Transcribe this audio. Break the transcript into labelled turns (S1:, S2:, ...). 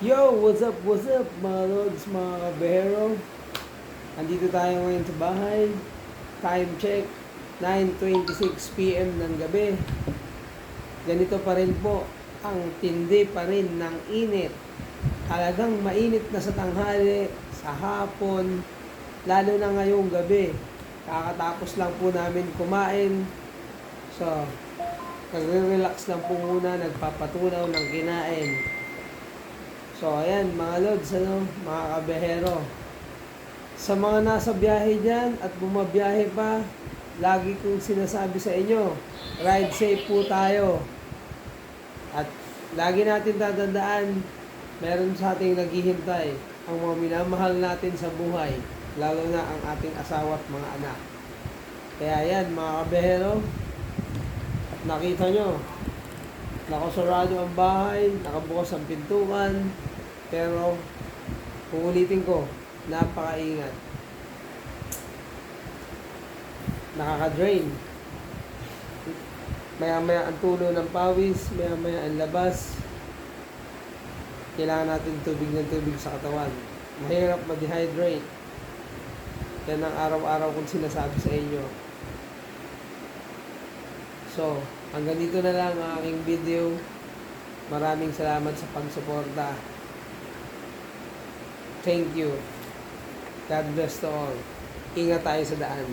S1: Yo, what's up mga lods, mga kabehero. Andito tayo ngayon sa bahay. Time check, 9:26 p.m. ng gabi. Ganito pa rin po, ang tindi pa rin ng init. Talagang mainit na sa tanghali, sa hapon, lalo na ngayong gabi. Kakatapos lang po namin kumain. So, nagre-relax lang po muna, nagpapatunaw ng kinain. So, ayan, mga lods, mga kabehero. Sa mga nasa biyahe dyan at bumabiyahe pa, lagi kong sinasabi sa inyo, ride safe po tayo. At lagi natin tatandaan, meron sa ating naghihintay, ang mga minamahal natin sa buhay, lalo na ang ating asawa at mga anak. Kaya yan, mga kabehero, at nakita nyo, nakasarado ang bahay, nakabukas ang pintuan, pero uulitin ko, napakaingat. Nakaka-drain. Maya-maya ang tulo ng pawis, maya-maya ang labas. Kailangan natin tubig ng tubig sa katawan. Mahirap ma-dehydrate. Yan ang araw-araw kong sinasabi sa inyo. So, hanggang dito na lang ang aking video. Maraming salamat sa pagsuporta. Thank you. God bless to all. Ingat tayo sa daan.